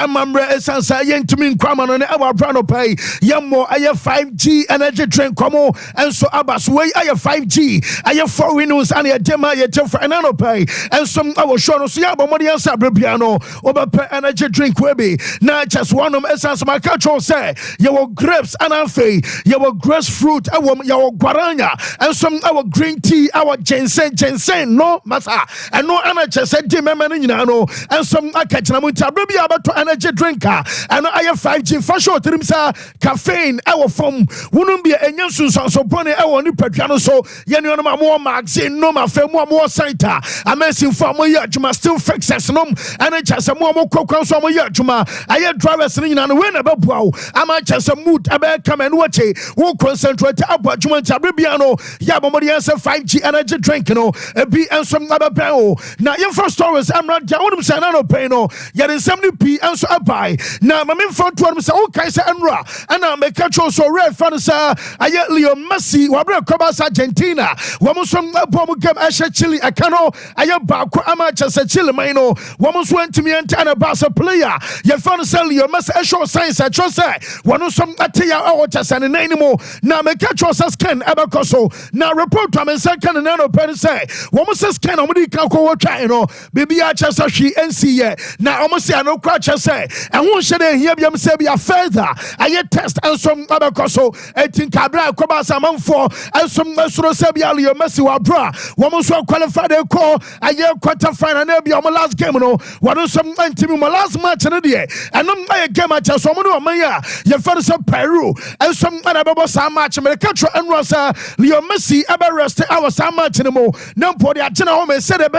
Amamre esansa yentumi nkwama no ne ewa brano pay yemmo aye 5G energy drink komo enso abas way aye 5G aye 4 windows and dema ye tefa enano pay enso awo show no so ya bomodi ansa brebia no obepe energy drink we be na just one esansa ma control say ye wo grapes and afi ye wo grass fruit awo ye wo guaranya enso awo green tea awo ginseng no masa eno ana chese di mema no nyina no enso akachina mu tabrebia abato energy drinker and I have 5G for sure to sa caffeine our form wouldn't be a nyansun so pony our new pepiano so yenny more magazine no my fame more center amazing for my yajuma still fixes no and I just a more cocoa so my yajuma I have drivers in and win about wow I'm just a mood about come and watch it won't concentrate about juma tabriano yabomodians 5G energy drink no a be and some other bell now your first stories I'm not down saying no pain no yet in 70p and so by now my main front one say okay say Enra and I make control so red fan say I Leo Messi wabre Cobas Argentina woman some bomb game Asha Chile Akano I ba ko amacha say Chile mino woman went to me and a Barca player you fan say Leo Messi show science I trust say one some atia or just an anymore now make control says Ken Abakoso now report to me second and no pen say woman says Ken omudi kan ko try no baby I just she NC now almost say no crash say and one should hear them say be a further I test and some other coso etin kabra koba saman for and some sort say be Leo Messi wa bra woman so qualified they call I quarter final and be on my last game no one some team my last match in the day and no game at some no maya you first Peru and some other some match me catch and Rosa Leo Messi ever rest our some match anymore no for the agenda home said be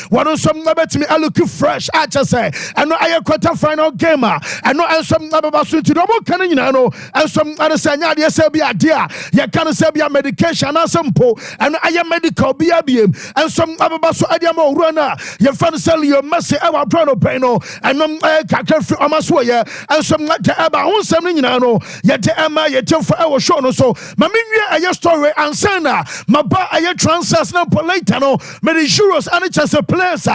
one some bet me I look fresh I just say and no I quarter final game and no and some about to double can you know and some other say yeah say be idea you can say be a medication and some po and I am medical be and some about so idea more runner you fan sell your Messi our brano peno and no kakra free amaso yeah and some like about won some you know yet Emma you tell for our show no so my mean story and sana my ba I transfers no later no many euros and it's just a place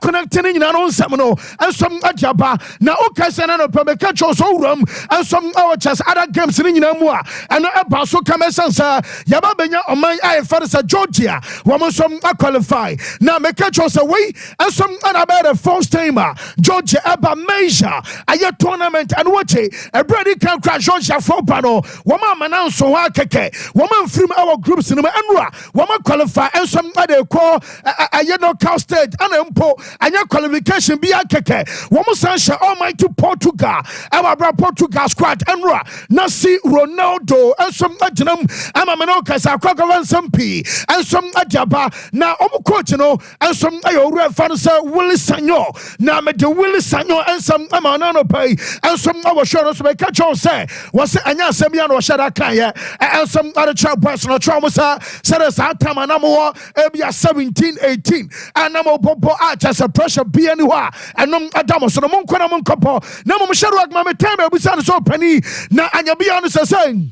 connecting you know some no and some ajaba now okay sana no pe catch us room and some our chess other games in more and about so come sense yaba benya oman I first Georgia woman some qualify now make catch us away and some about the first timer Georgia aba major a tournament and watch it a brady can crash Georgia for panel woman announce so keke woman from our groups in Enra woman qualify and some other call a knockout stage and impo and your qualification be a keke woman sanction almighty Portugal our Portugal squad Enra Nasi Ronaldo and some atinum amamenoka sakwa some p and some ajaba now coach no and some ayo reference Willie Sanyo now me the Willie Sanyo and some amanano pay and some our show so catch on say was anya semiano shada kan ya and some other child personal trauma said as time anamo ebia 17-18 and namo popo just a pressure be anywhere and no adamo so no mon kwana mon kopo na mo sharo agma me time e busa so pani na anya be honest saying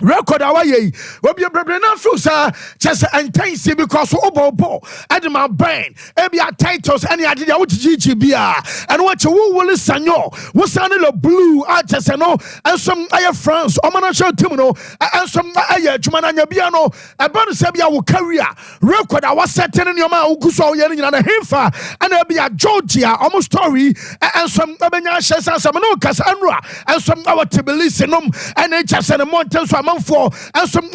record away we be na fusa just intense because obo and my brain e be titles any adida what gg bia and what you will sanyo we sound the blue just no and some aye France o man show team no and some aye adwuma na nya bia no e ba say bia wo career record awa setting in your man uguso ye nyina na himfa and e bia Georgia almost story and some abenya hyesa some no kasa anra and some our Tbilisi no and e just and mountains for and some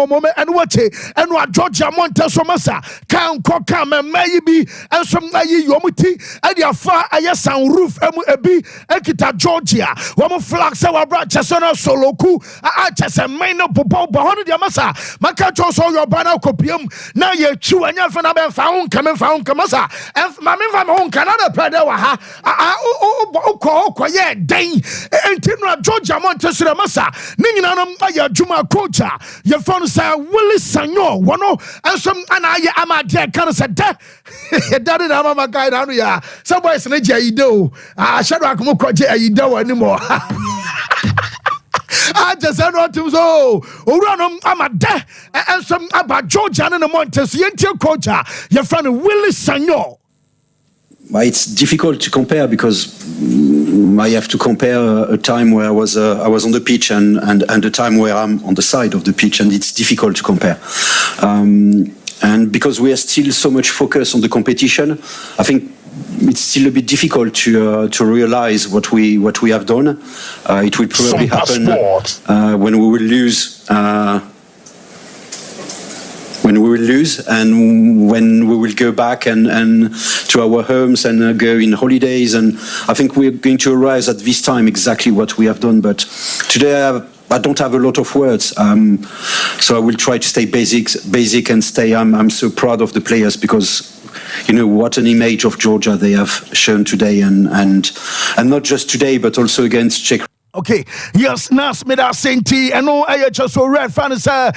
moment and watch it and what Georgia Montes Massa can come and maybe and some yomuti and your far sound roof ebi ekita Georgia one flags our branch soloku I just a main up behind the massa maka so your banner copium now you chew and you found kamasa and mammy from home Canada pedawa yeah dang and Georgia Montes Massa Ninanam Juma coacher, your phone say Willie Sanyo, one and some and I am a dead kind of said that daddy I'm a guy down here. Somebody's in a jaido. I shall not come jaido anymore. I just said what to so run I'm a dead and some about Georgia and the Montes, your coacher, your friend Willie Sanyo. It's difficult to compare because I have to compare a time where I was on the pitch and a time where I'm on the side of the pitch, and it's difficult to compare. And because we are still so much focused on the competition, I think it's still a bit difficult to realize what we have done. It will probably happen when we will lose. When we will lose and when we will go back and to our homes and go in holidays. And I think we're going to realize at this time exactly what we have done. But today I don't have a lot of words. So I will try to stay basic and stay. I'm so proud of the players because, you know, what an image of Georgia they have shown today and not just today, but also against Czech. Okay, yes, Nas made us senti, and no, I just so red fans. I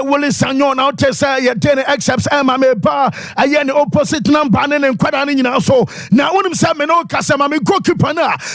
will Sanyon out to say, you didn't accept Emma Bar, I the opposite number and Quadani now. So now, when I'm saying, no, Casama, goalkeeper,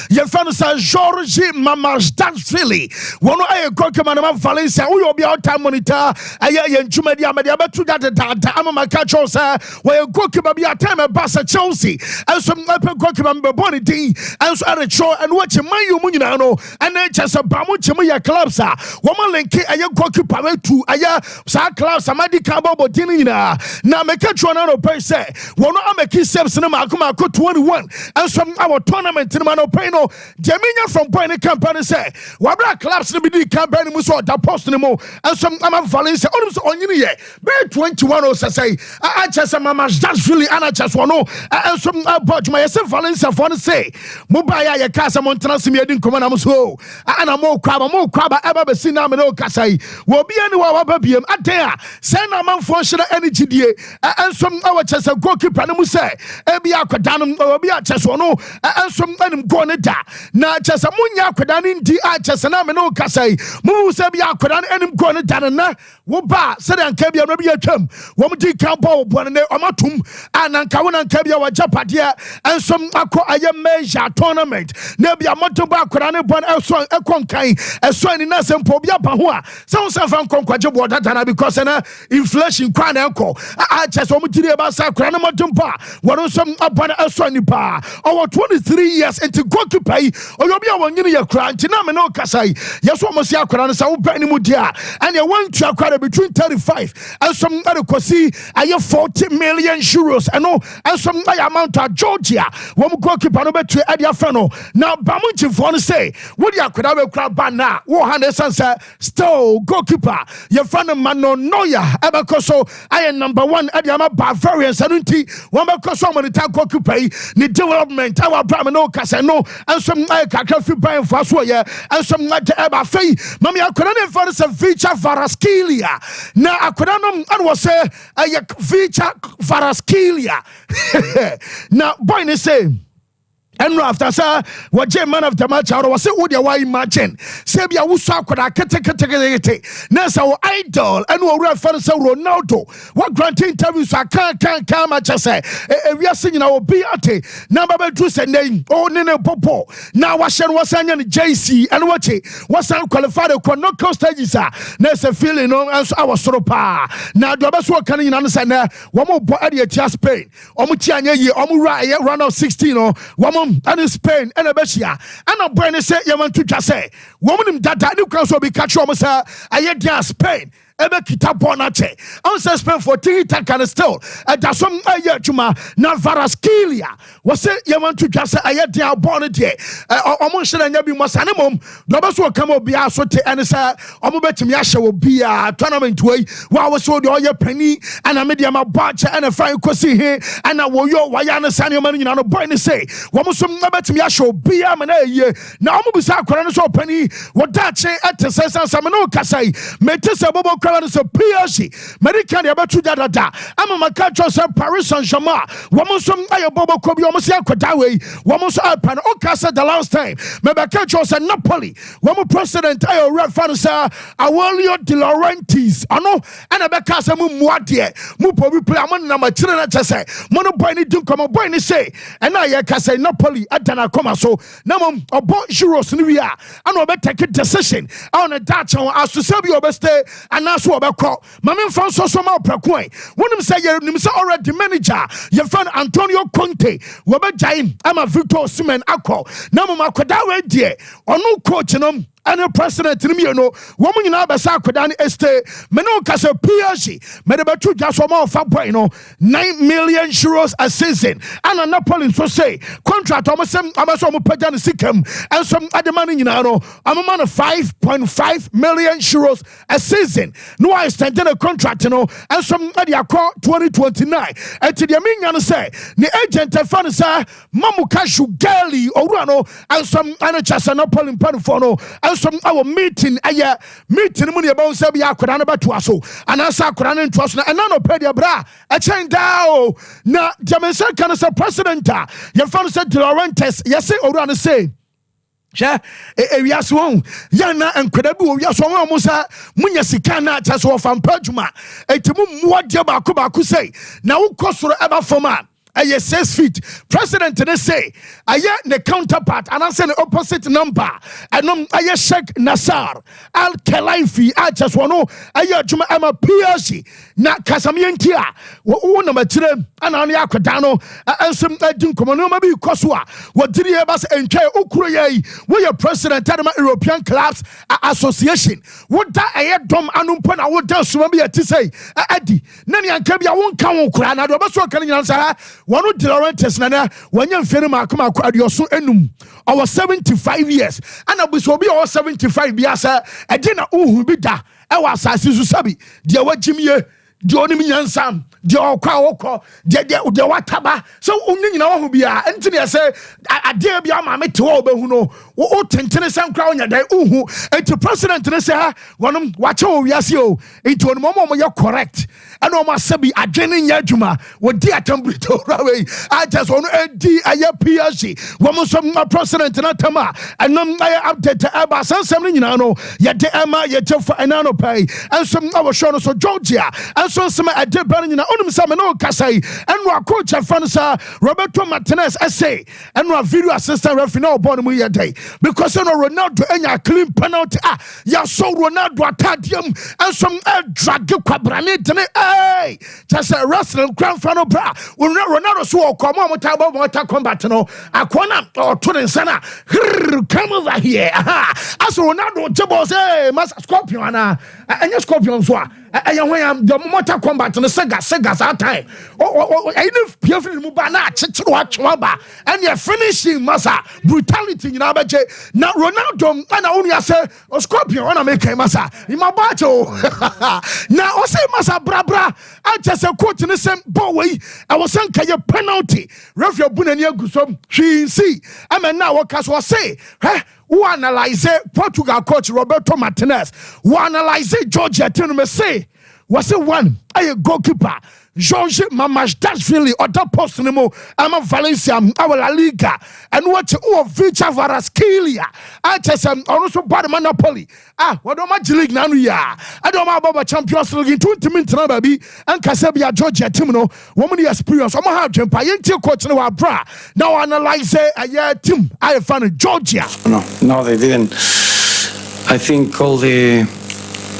your fans are George Mama's dance Philly. One I goalkeeper, Madame Valencia, we will be out time monitor. I and Jumedia, but to that, I'm my catch, sir, where goalkeeper be a time at Bassa Chelsea, and some upper goalkeeper, Bonnie D, and so at a show and watching my Munano. And then just a bamu chimaya clubs are woman link a young goalkeeper to a sa clubs a medical bobo dinina. Now make a tronano per se. One of my key steps in the Makuma 21 and some our tournament in Manopeno. Jamina from Point Company say, Wabra clubs to be the campaign muso da post anymore and some Valencia on you. Bear 21 or say, I just a mama's that's really Anna just one and some about myself Valencia for the say. Mubaya Casa Montana Simia didn't come on so. And I'm more crab, ever seen them in Okasai. Will be anywhere baby. I dare send a man for energy dear and some our chess a goalkeeper and say, Ebia Quadanum or be a chess or no, and some men going it. Now just a munya Quadan in the arches and I'm in Okasai. Moves Ebia Quadan and him going it down and Woba said and Cabia maybe a term. Woman did campo one and Amatum and Ankawan and Cabia were Japadia and some aqua measure tournament. Nebia Motoba Quadan born elsewhere. A conkai, a swine in us and Pobia Pahua. Some from Conquajo water because inflation crown uncle. I just want to about Sacranamatumpa. What on some upon a swine pa over 23 years into goalkeeper or you'll be a 1 year crown. Tinamino Casai. Yes, one must have crown so penny mudia and you want to acquire between 35 and some other cosi. I have 40 million euros and no and some amount to Georgia. One goalkeeper no better at your funnel. Now Bamuchi for say, what you could have a crab banner, 100 still goalkeeper. Your friend Mano Noya, Abacoso, I am number 1 at Yama Bavarian Sanuti, one because so many time goalkeeper, the development, our Bramano Casano, and some Kakafi Brian Faswaya, and some like Eba Fay, Mammy, I couldn't find a feature Varaskilia. Now I couldn't, and was a feature Varaskilia. Now, boy, they say. And after sir, what man of the match out was say, would you why imagine? Sabia Wusa could I kete Nessa idol and will reference Ronaldo. What grant interviews I can't come at us say. We are singing our beate. Number 2 said name, oh Nene Popo. Now what shall was an JC and watch it. What's unqualified or no cost stages are. Nessa feeling on as our soropa. Now the best work can you understand one more body at your Spain. Omutia ye Omura run out 16 or one and in Spain and a Bessia. And a brain say, you want to just say, woman that you can also be catch almost a year Spain. Ebe Kitabonache. I was spent for Tita can still. And that's some Ayatuma, Navaraskilia. Was it you want to just say Ayatia Bonnet? Almost and Yabi Masanimum. Nobody will come up be asked to answer. Omobetimiasha will be a tournament way. While was so all your penny and a medium of batch and a fine quasi here. And I will your Wayana Sanyaman in a boy say. Wamosum Nabetimiasha will be a man a year. Now Mubisa penny. What that say at the Sessan Samano Casai. Metis a bobo. So PSC, American about to da. I'm a Macacho Paris Saint-Germain. Woman some I Bobo Kobi almost Yakotawe. Woman Alpan Okasa the last time. Macacho and Napoli. Woman President I reference Awolio de Laurentiis. I know and a Bacasa Mumwadia. Mupo we play among number children to say. Mono boy to come a boy say. And I can say Napoli at Dana Coma so. Namum about Euros Nivia. I know better take a decision on a Dutch as to serve your best and anaso obekọ mame mfa so so ma oprekoi wonim say nim say already manager your friend Antonio Conte wo be jaim ama Victor Osimhen akọ na mo makoda we die ono coach no and the president in me, no woman in Abasa Kodani Estate, Meno Casa PSG, Medabatu Jasoma Fabueno, 9 million euros a season, and a Napoleon so say, contract almost Amasom Pajan Sikem, and some other money in Ano, I'm a man of 5.5 million euros a season. No, I stand in a contract, you know, and some other call 2029. And to the Aminian say, the agent of Fanasa, Mamukashu Gali, Orano, and some Anachasa Napoleon Panafono, and some our meeting money about say ya kodana beto aso anasa kodana nto aso na no pedia bra a chen dao na jamensa kan say president ya fan say De Laurentiis yes owura no say hwe ewiase won ya na enkwada bi owiase won mo sa munya sika na cha so fa mpadwuma etimu muade ba ko say na wo kosoro eba foma aye 6 feet president they say aye the counterpart and I say the opposite number and aye Sheikh Nasser Al Khelaifi I just want to aye juma ama PSG na kasamientia wo na matire ana ne akoda no ansem adin komono ma bi koso a wo diri e bas entwe okuro yai wo ye president of the European Clubs Association wo da aye dom anumpo na wo da suma bi ati say adi na ne anka bia wo nka wo kura na do beso kan nyina sa one of De Laurentiis nana wanya mfere makoma adioso enum our 75 years and abuso bi our 75 biasa e de na uhu bi da e wa asase su sabi de wagimye de onim nyansam de okwa de wataba so unyina wo ho bia enti ne say ade bia ma mete wo behu no wo tentene sankra onya dai uhu enti president ne say wonom wache wo wiase o enti onom mo ye correct and o ma sabi adwene nya adwuma wo di atambrito rawe I just want edi aye PSG wo mo so ma president na tama enom aye update aba sansam ni nyina no ye de ema ye tefa enano pay and some our show no so Georgia and so some ade ban nyina onum sa me no kasai and wa coach afansa Roberto Martinez essay and wa video assistant referee no born mu ye day because no Ronaldo enya clean penalty ya so Ronaldo atadiam and some drag kwabrane tene hey just a wrestling crown front bra Ronaldo so come mo ta combat no akona or to the sana come over here as Ronaldo jebo say mas scorpion ana enya scorpion so aya when the motor combat no sega that time I need perfect mu ba na chichiro atwa ba and you finishing masa brutality nyina baje na Ronaldo ana onu say scorpion ona make masa imabacho na o say masa bra I just a quote in the same boy I was saying kay penalty referee bunani agusom hwi see am na what case was say who analyze Portugal coach Roberto Martinez who analyze Georgia team me say was it one a goalkeeper George Mamardashvili or the post nemo ama Valencia our La Liga and what Vicha Varaskilia I just also bad Napoli what do match league now ya I don't know about Champions League in 20 minutes na baby and Kasabia Georgia team no woman experience I'm have jump I ain't coach no bra now analyze a team I found Georgia no they didn't I think all the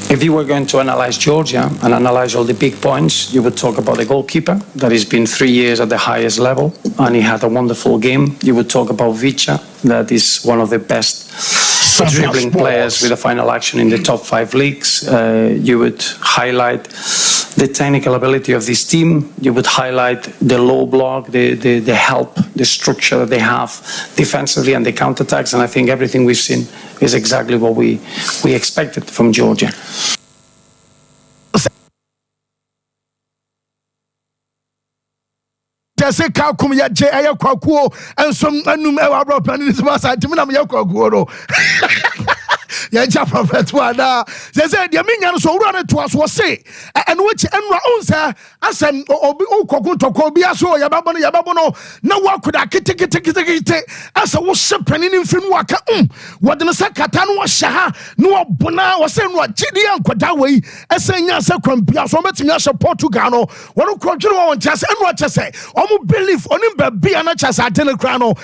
if you were going to analyze Georgia and analyze all the big points, you would talk about the goalkeeper that has been 3 years at the highest level and he had a wonderful game. You would talk about Vicha, that is one of the best dribbling players with a final action in the top 5 leagues. You would highlight the technical ability of this team. You would highlight the low block, the help, the structure that they have defensively and the counterattacks. And I think everything we've seen is exactly what we expected from Georgia. Say Kalkum ya J Ayakwako and some anum ewa bro planning this was at Timina Yakwako. Yaja prophet wada. They said the Minian so run it to us was say and which enra onsa asem obi okokun toko bi aso yababono na wa kuda kete asa wo shepenin mfinu waka wode no sakata no hya no obona wo say no agidi ankwada wei esenya se kwampia so betimi ahye Portugal no wo krodwere wo ntia se enra chese omo believe onim ba bia na chese atene kra no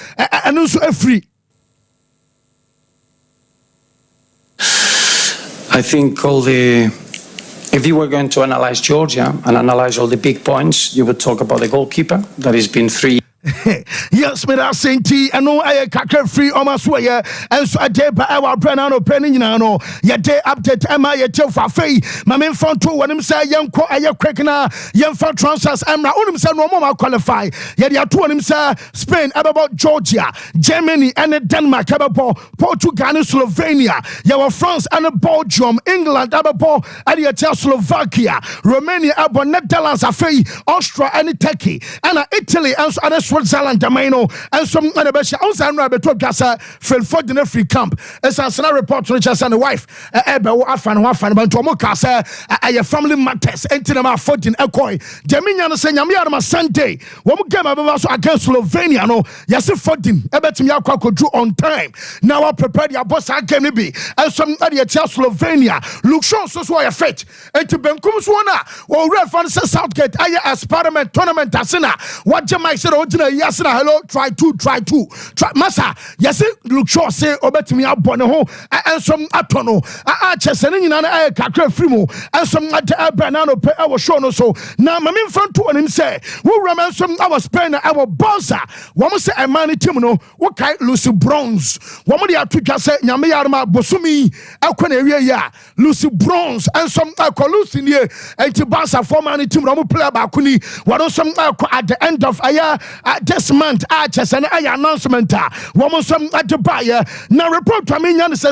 enu so afri. I think all the If you were going to analyze Georgia and analyze all the big points, you would talk about the goalkeeper that has been 3 yes, me that senti ano aye kakra free almost where and so a day by our brand penny no ya day update ama ye tell for fee my main front two when him say young ko aye quick na young for transfers amra unim say no more qualify ya dia two him say Spain about Georgia, Germany and Denmark about Portugal and Slovenia, ya France and Belgium, England about and tell Slovakia, Romania about Netherlands afei Austria and Turkey and Italy and Switzerland, Damano, and some other best. I was to Gasa, Fred in every camp. As a report to just and the wife, Afan, but Tomokasa, a family matters, entering about 14 Ekoi, Dominion, Sayama Sunday. One game against Slovenia, no, yes, 14, Ebetimia could do on time. Now I prepared your boss, I can be, and some other tell Slovenia, look, so why a fate, and to Benkum's or reference Southgate, I as Parliament tournament, Asina, what Jamaica said, yes, hello, try massa, yes, look sure say obetimi abone ho and some atono chesene nyina na kakra frimo and some banana pe our show no so na mame front to him say we remember some our Spain our bonza wo say a man team no wo kai Lucy Bronze wo mo dia twetwa say nyame yarma bosumi akona ewie ya Lucy Bronze and some Lucy ne anti bonza former team no play ba kuni wo some at the end of this month just an announcement woman some at the buyer now report to me and say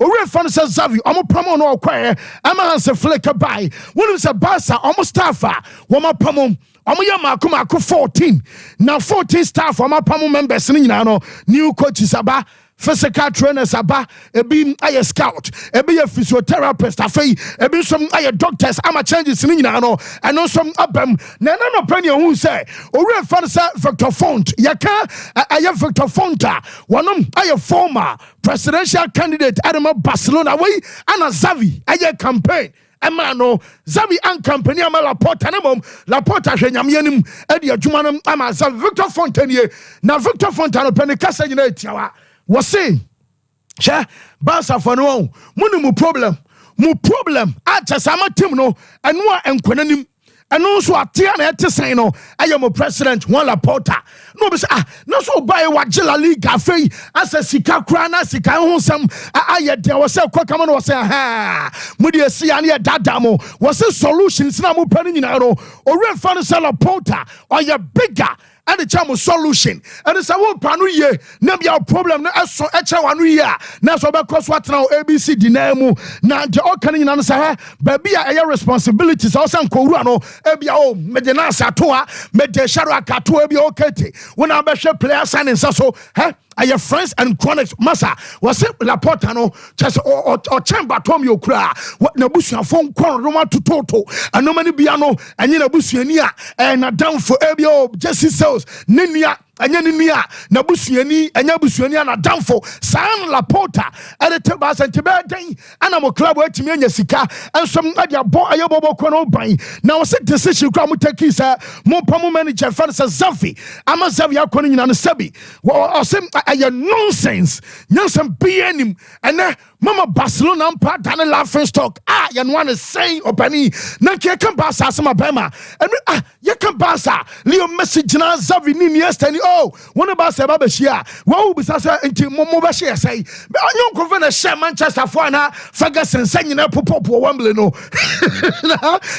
or fan says Zavi almost promo no acquire ama say flicker buy one is a basa almost staffer woman promo Omo 14 now 14 staff pamo members ni no new coaches aba physical trainers aba ebi aye scout ebi a physiotherapist afei ebi some aye doctors ama changes ni no and no some abam na no penny who say ore fan say Victor Font yaka aye Victor Fonta wonom aye former presidential candidate Adama Barcelona way ana Xavi aye campaign Emano Zavi and company ama Laporta nemom Laporta hwenyamyenim edi adwumanam ama Zavi Victor Fontaine na Victor Fontaine penny kasa nyina etiawa was saying sha Barca for no mu problem acha sama team no enu a enkwenanim and also a tia na ete no I am a president one Laporta no be say no so buy wagila league afei as a sika kra na sika ho sam aye de was say kwakama no was say mudi esi ane dada mo was solutions na mo pani nyina no o refa no say Laporta or you bigger and the chamo solution and it's a whole panu ye na be our problem na so eche wanu ye na so be cross what now ABC dinamu na the all kan nyina no say baby a responsibilities also nkowura no e bia o medena asatoa mede sharo akato e bia okete wona be hwe player signing so aye friends and chronics massa was Laporta no just or chamber tom yo kra na busuafo nkon roma tototo anomani bia no enye na busuani a na down for ebio Jesse sales nenia anya nenia na busuani anya busuani na downfall san Laporta at the table sent be den ana mo club atimi anya sika ensom adia bo ayobobo ko no ban na wo se decision kwa mo take sir mo pamo manager fan Zavi ama Zavi akoni nyina no sabi wo sem aya nonsense nyansam bianim and Mama Barcelona mpa dane laughing stock ya no one saying opani na ke kan Barca asema bema and ye kan Barca Leo Messi jina Zavi ni Iniesta ni one Barca ba behia wo bi sasa enti mo be hia say onyon ko na share Manchester for na Ferguson sanyina popopo Wembley no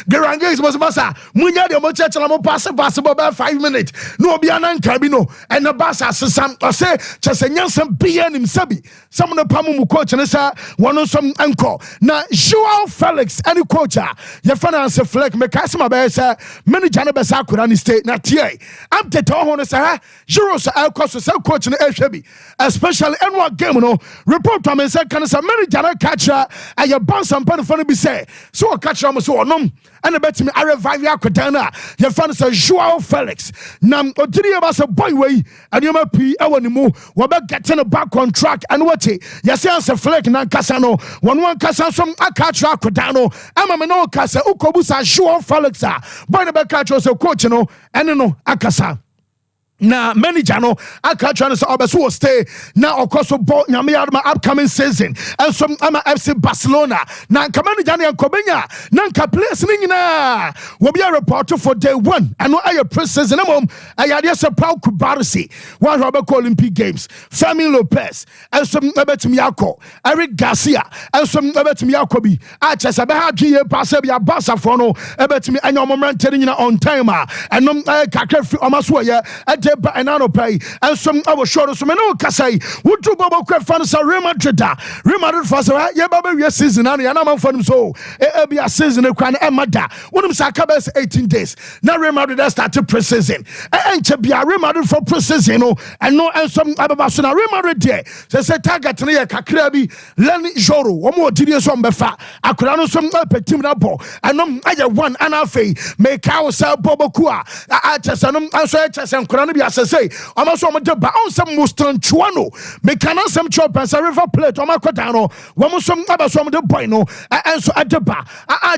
Garange was Barca munya de mo church la mo pass ba 5 minutes no obi ananka bi no and the Barca sesam say chesenyansam bianim sabi some no pamu mu coach ne sa one some anchor na Joao Felix any coach your finance fleck me kasima be say manager ne be sa akura ni state na tie update ho no say Euros cost say coach ne ehwe especially annual game no report to me say kan say manager na catcher aye bounce and pan for be say so catcher am so onom and bet me I revive akota na your finance Joao Felix nam odiri ba say boy wey anima pi e woni mu wo be getting back on track and what yes answer fleck na kasa no one kasa some akatra akota no ama me no kasa ukobusa Joao Felix boy ne be catcher say coach no ene no akasa na manager no aka try no say obeso stay na okoso ball nyame yadma upcoming season and some ama FC Barcelona na nka manager na nkobenya na nka players ni nyina wo be a report for day 1 and no aye pre-season mom ayade se Pau Kubarsi one Robert Olympic Games Femi Lopez and some ebetimi akọ Eric Garcia and some ebetimi akobi a chese be ha dwe pass be a Barca for no ebetimi anya moment nyina on time and no kakra free omaso ye ba enano pay and some our show so me no kasai wutu bobo kwe fan sa Real Madrid for so ye baba we season and na man for so e be a season e kwan e mada wonum sa ka 18 days na Real Madrid start pre-season enche bia Real Madrid for pre-season no and no and some ababa so na Real Madrid there say target na ye kakra bi Lenny Joro wo mo odiri so mbefa akura no so petim na ball and no aye one and afei make out say bobo ku a chese no so chese nkura no bi asese amaso mo de ba on some mustan chuano me kana some chop and river plate o makoda no wo mo so abaso mo de boy no enso adeba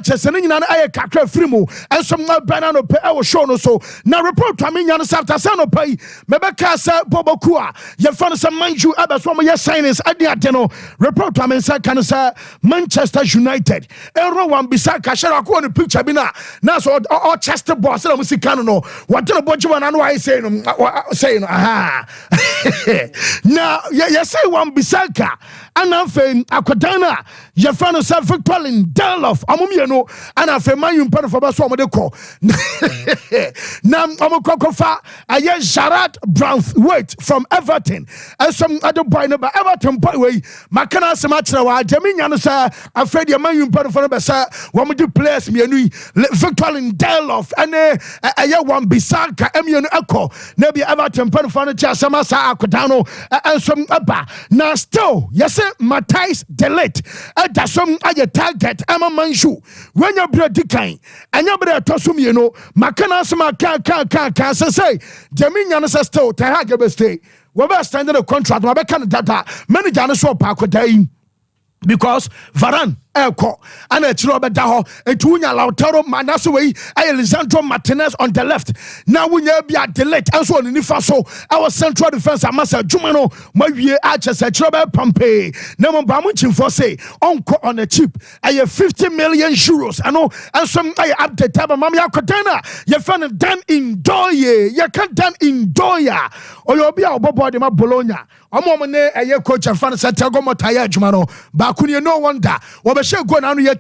chese no nyina na aye kakra free mu enso banana pe e wo show no so na report to me nyana after say no pay me be ka say boboku a ye fan some manju abaso mo ye signings ade ade no report to me say kan say Manchester United ero wan bisa ka share ko no picture bi na so all Chester boss na mo sika no what no bojo na no I say no saying aha now you say one bisaka and afen akwadana ye fa no say Victor Lindelof amumieno and afen man you pen for ba so amode ko na amokokofa aye Gerard Braithwaite from Everton and some other boy no ba Everton boy we makana asema kire wa ademinya no say afred ye man you pen for ba say wo mo di players mienu Victor Lindelof and aye one bisaka emienu eko na bi Everton pen for no cha sama sa akwadano and some aba now still yes Matthijs de Ligt ada som aye target ama manju when you bread dikan anya bread tosum ye no makana asema ka say Jaminya no still ta ha ge be stay we be stand the contract we be kan data manager no so pa akwadai because Varane Eko and a Robert Daho, a Tunya Lautaro Manasaway, Lisandro Martinez on the left. Now we be at the late and so on in Faso, our central defense, Amasa Jumano, my year archers at Robert Pompey. Never Bamuchin for say, on the chip, I have 50 million euros. I know, and some I up the tab of Mamia Cotana, you found done in Doye, you can't done in Doya, or you'll be our Bobo de Bologna. A moment, a coach and fan Santiago Motaya Jumano, Bakuni, no wonder. She go now yet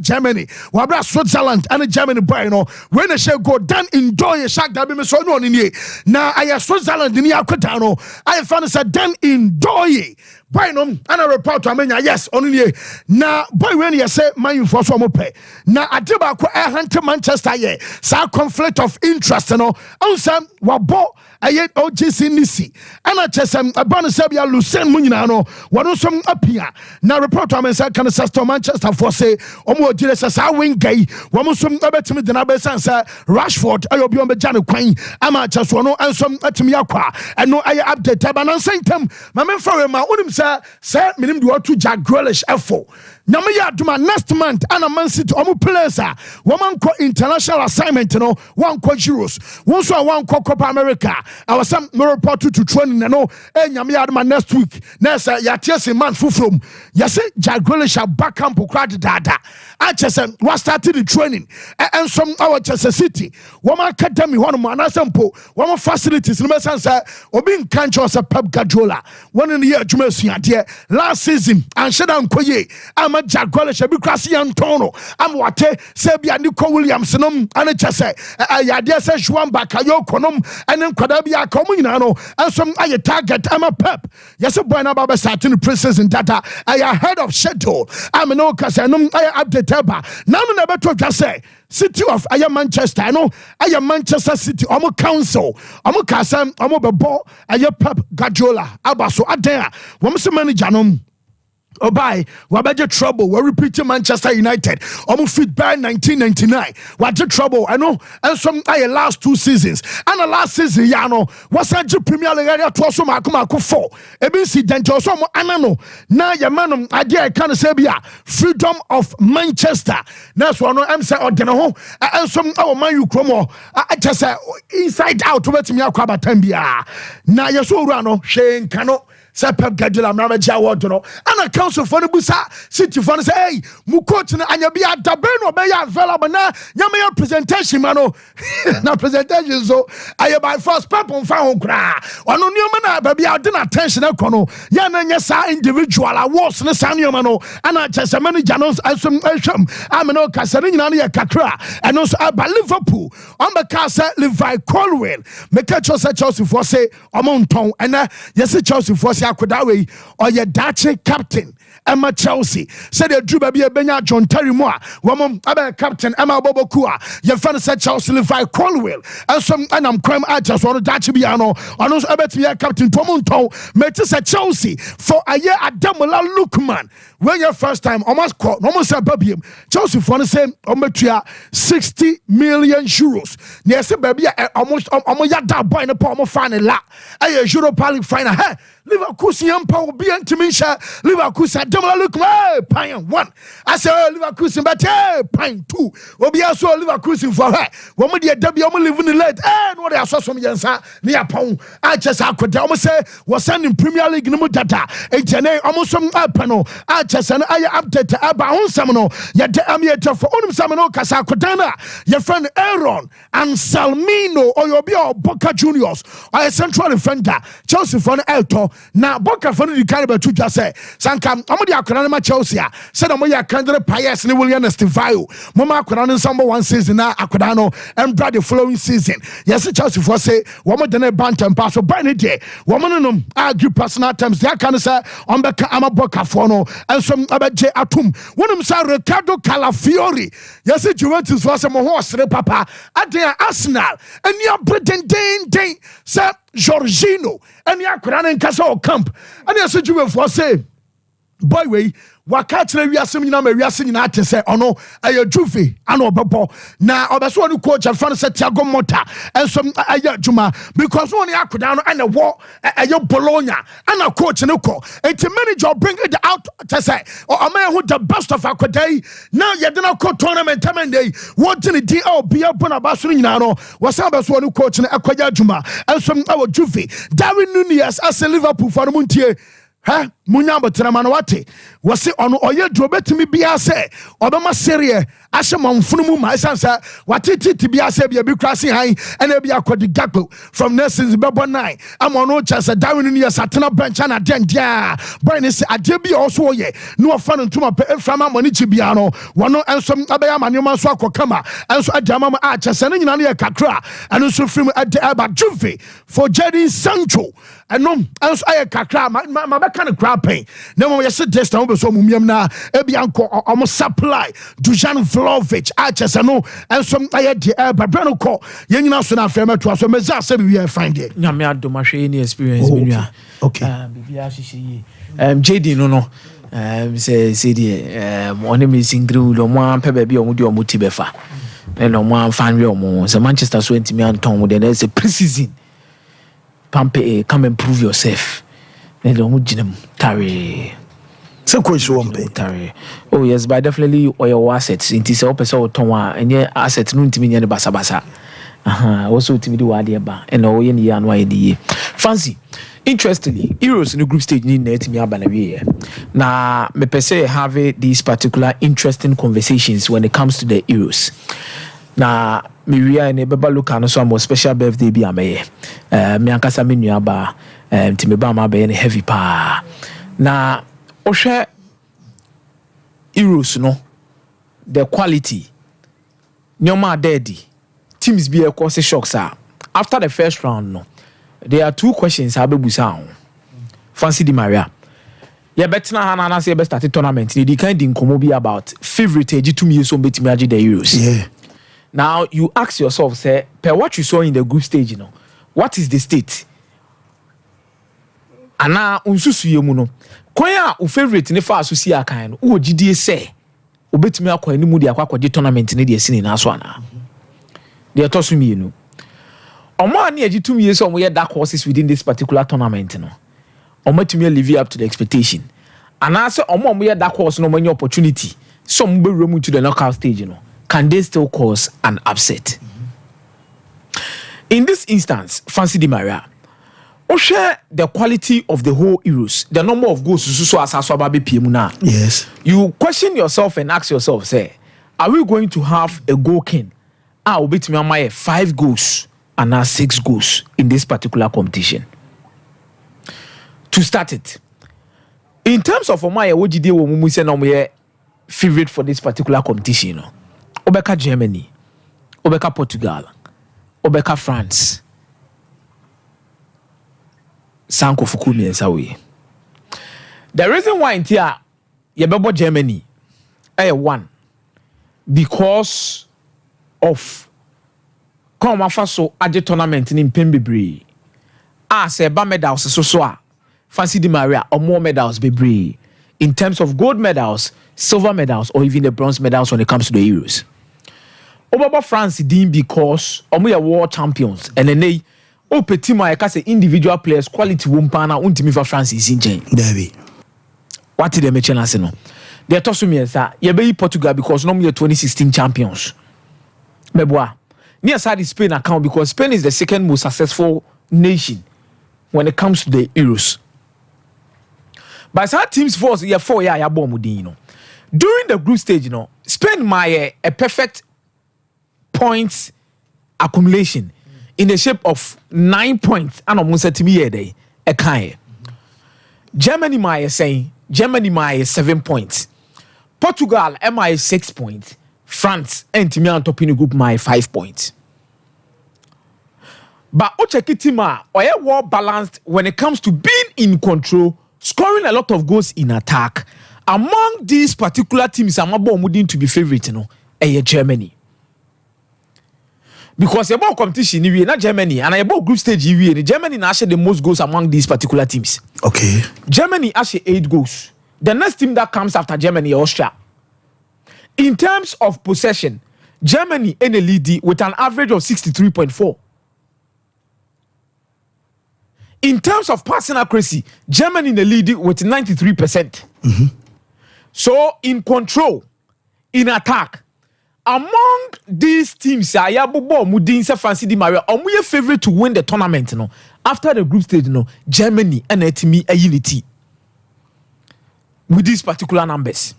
Germany. Wabra Switzerland and Germany boy no. When she go down in Doye Shak that be so no in ye. Now I Switzerland in Yakutano. I found said done in Doye. Boy no and a report to Amenya yes on ye. Now boy when you say man for so pay. Now Adiba ko hunt Manchester ye. Sa conflict of interest no. Ansam wabo aye OGC Nisi. Ana chesem abana sabia Lucien Munyina no. Wano som apia. Now report to Amenya kan to Manchester for say omo dire sa win guy womo som abetimi de na be sansa Rashford ayo bi on be jane kwan ama chaso no ensom atimi akwa eno aye update aba na sentam ma me fa we ma onim sa minim de otu Jack Grealish efo nyame ya aduma next month ana Man City omo players a woman ko international assignment no one ko Euros won so one ko Copa America our some report to training no nyame ya aduma next week na say ya tiese man fufrom ya say Jack Grealish back camp crowd dada I just what started the training and some our Chelsea City woman academy one man asampo one facilities no sense obi nkan cho say Pep Guardiola one in the year jumasuya there last season and shedan koye am Jack Grealish bi krasi antono am wate say bia Nico Williams no and Chelsea ya there say Juan Bakayo konom and nkwada bia ka omo nyina no and some aye target am Pep yes boy na baba starting pre-season data ahead of schedule am no kase no aye update now no never talk just say City of Manchester no Manchester City omo council omo kasam omo bebo Pep Guardiola abaso adan wo mse manager no Oh, by Wabaja trouble, we're repeating Manchester United. Almost fit by 1999. What the trouble? I know, and some last 2 seasons. And the last season, Yano, was such a Premier League area to also Makumako 4. Incident or some anano. Now, your man, idea I can't say, freedom of Manchester. That's one I'm saying, or Deno, and some our man you chromo. I just say inside out to let me out Tambia. Now, you're so rano, Shane Cano. Say Pep Guardiola manager award no ana council for the busa city for say hey mu coach na anya bia dabeno be ya available na nyama your presentation mano na presentation so aye by first Pep on fa ho kra ono nyoma na ba bia de na attention ekono ya na nya sa individual awards ne sa nyoma no ana chese manager no asum ahwam ameno kasa ne nyina na kakra eno so aba Liverpool on be kasa Levi Colwill make Chelsea for say omonton ena yes Chelsea for Akodawe or your Dutch captain Emma Chelsea said the Drew Baby Benya John Terry Moore, woman captain Emma Bobokua, your fan said Chelsea Levi Colwill, and some and I'm crime artist or Dutch Biano, or no Abet captain Tomonto, Metis at Chelsea for a year at Damola Lookman. When your first time almost caught almost a baby Chelsea for the same Ometria 60 million euros. Yes, baby almost that boy in the palm of final la. A Europa League final. Hey, Leverkusen Yampa will be antimisha. Leverkusen Damola Lookman pine 1. I say Leverkusen but pine 2. Will be also Leverkusen for her. Woman dear W only living in late and what I saw some yansa near pound. I just I could almost say was sending Premier League no data. A almost some panel. And I update about on Samano, yet the for on Samano Casakodana, your friend Aaron and Salmino or your Bio Boca Juniors, or a central defender, Chelsea for Elto. Now Boca for the caliber to just say, Sankam, Amodia Konama Chelsea, said Amoya Candre Pias and William Estivayo, Mama Konan Samba 1 season now, Akudano, and Brad the following season. Yes, Chelsea for say, woman than a bant and pass or Barney Day, woman argue personal terms, they can say, on Becca Amaboca Fono, and some J. Atum. One of them Ricardo Calafiori. Yes, Juventus was a horse, Papa. At their Arsenal. And you're pretending, Sir Jorginho. And you're Koran Castle Camp. And yes, Juventus was say, boy, way. Wakati we are seeing na we are seeing na te say ono aye Juve ana obebo na obeso onu coach afan say Thiago Motta and some aye Juma because one yakoda no ana wo aye Bologna ana coach ne ko enti manager bring it out to say o man who the best of akodai now ye dey na co tournament day what did the bia bona baso nyina no wasan beso onu coach ne akoya Juma and some our Juve Darwin Nunez as Liverpool for muntie ha munya botrama no wate wose ono oye drobetimi bia se obema serie ashe manfunu mu ma sansa wate titi bia se bia bi krase han ena bia akodi gagbo from nations bebo 9 amono chase Darwin ni satena bench na dendia boy ni se ade bia also oye no ofa no ntuma pe eframa moni chi bia no wono enso abeya manema so akokama enso adama ma a chase na nyina ne kakra eno so film ade aba Juve for Jadon Sancho enom enso aye kakra ma be kan crab pain no mo yesi test na so mumiam na ebianko omo supply Dujan Vlahovic achese no enso aye de babrano ko yenyina so na afema to so meza se bi find there na me adoma hwe ni experience bi nua okay bibia hyehyɛ JD no say the one me singru lo mo ampe ba bi o mo de o mo ti befa no mo amfan we o mo so Manchester so ntimi anton mo then say pre-season pampe come and prove yourself. They don't carry. So carry. Oh yes, but definitely your assets. It is a person or tonwa and your assets no intimi any basa basa. Also to me do idea ba and all yen yan YD. Fancy. Interestingly, Euros in the group stage need net me abanawe. Na me per se have these particular interesting conversations when it comes to the Euros. Na me and a beba look and so a special birthday be a me ankasa me nua ba ti me ba ma be ne heavy pa na ohwe Euros no the quality nyoma daddy teams be a cause shocks are after the first round no there are 2 questions abebusa Fancy Di Maria ya betina hana na say be start tournament ni di kind nkomo be about favorite age 2 years so betimi age the Euros yeah. Now you ask yourself, say, per what you saw in the group stage, what is the state? ana unsusuye mu no kwan a o favorite ne fa aso si akan no wo gidie se obetumi akwa ni mu de akwa de tournament ne de asini na so ana de etoso mienu omo ani agitum ye se omo ye dark horses within this particular tournament no omatumi live up to the expectation ana se omo ye dark horse no omo opportunity so omo be remu to the knockout stage no can they still cause an upset? In this instance, Fancy Di Maria, share the quality of the whole Euros, the number of goals yes. You question yourself and ask yourself, say, are we going to have a goal king? I will bet me 5 goals and now 6 goals in this particular competition. To start it, in terms of Omaya, what did you say no favorite for this particular competition? No? Obeka Germany, Obeka Portugal, Obeka France. Sanko Fukumi and Sawi. The reason why in here Yabebo Germany one because of Koma Faso Aje tournament in Pembebre. Say ba medals so Fancy Di Maria or more medals bebre in terms of gold medals, silver medals, or even the bronze medals when it comes to the Euros. Obaba France did because we are world champions and then they petit my say individual players quality wumpana untimi for France is in chain. Debbie. What did they mention as no? They told me that you be Portugal because no 2016 champions. Meboa. Near side Spain account because Spain is the second most successful nation when it comes to the Euros. But some teams force yeah 4 year bomudino. During the group stage, Spain my a perfect points accumulation in the shape of 9 points and almost at me a day a kind. Germany my saying Germany my 7 points. Portugal my 6 points. France and Timmy on top in the group my 5 points. But Ochekitima or well balanced when it comes to being in control, scoring a lot of goals in attack. Among these particular teams, I'm about to be favorite, Germany. Because about competition, not Germany, and about group stage, Germany actually the most goals among these particular teams. Okay. Germany actually 8 goals. The next team that comes after Germany, Austria. In terms of possession, Germany in a lead with an average of 63.4. In terms of passing accuracy, Germany in the lead with 93%. Mm-hmm. So in control, in attack, among these teams, Fancy Di Maria, your favorite to win the tournament. After the group stage, Germany and a unity with these particular numbers.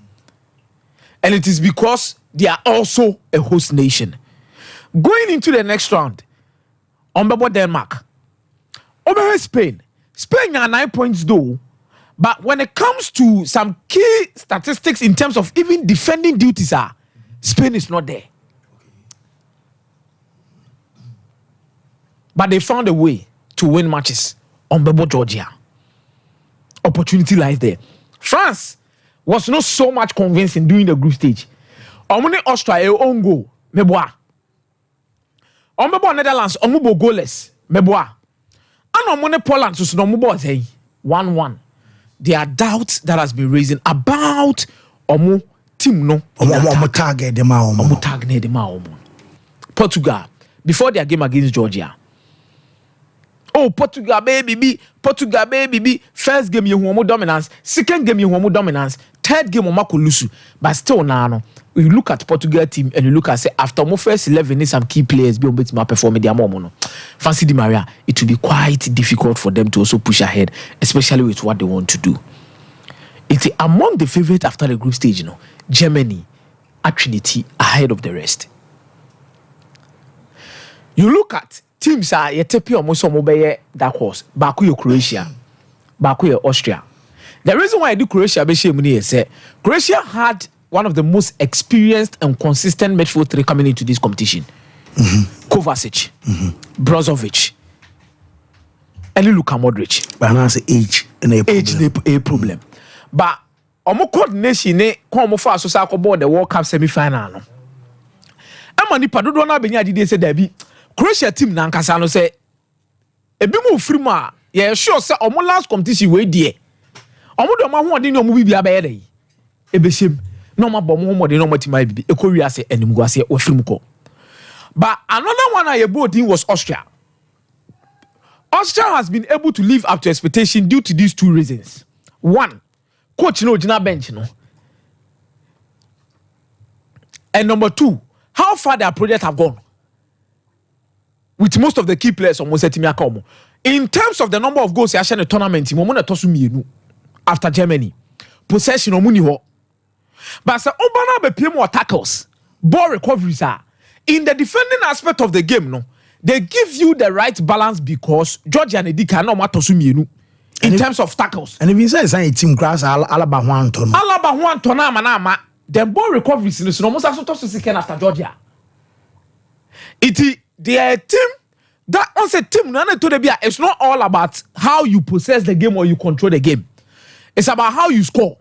And it is because they are also a host nation. Going into the next round, Denmark. Over Spain are 9 points though, but when it comes to some key statistics in terms of even defending duties, Spain is not there. But they found a way to win matches on Georgia. Opportunity lies there. France was not so much convincing during the group stage. Omune Austria own goal, meboa. Omebo Netherlands omubo goalless, meboa. And Omune Poland so no mubo 1-1. There are doubts that has been raising about Omu team no. Omu target them out. Omu target them out. Portugal before their game against Georgia. Oh, Portugal baby. First game you want dominance, second game you want dominance, third game you lose. But still now, you look at Portugal team and you look at say after my first 11 some key players be able to perform their moment. Fancy Di Maria, it will be quite difficult for them to also push ahead, especially with what they want to do. It's among the favorite after the group stage, Germany actually ahead of the rest. You look at teams are yetepi almost mobile dark horse. Baku Croatia, Baku Austria. The reason why I do Croatia is Croatia had one of the most experienced and consistent midfield three coming into this competition. Mm-hmm. Kovacic, Brozovic, and Luka Modric. But now age a problem. But omo coordination ne come for so say board the World Cup semi-final no. Amani padodo na benya dide say dabi Croatia team na nkasa no say ebi mo free ma yeah sure say omo last competition we die omo do ma ho ode ni omo bibia be yede ebeshem no ma bo mo de no matima bibi ekowi ase animgu ase wafirim ko. But another one I bought in was Austria. Austria has been able to live up to expectation due to these two reasons. One, coach no jina bench no. And number two, how far their project have gone. With most of the key players almost at Timiakomo. In terms of the number of goals in the tournament, after Germany, possession omuni ho. But say Obana be pay more tackles, ball recoveries are in the defending aspect of the game. No, they give you the right balance because Georgia and Edika no matter sumienu in terms of tackles. And if you say a team grass, Alaba one ton, manama, the ball recoveries in the almost as to second after Georgia. Their team that once a team none to the beer. It's not all about how you possess the game or you control the game. It's about how you score.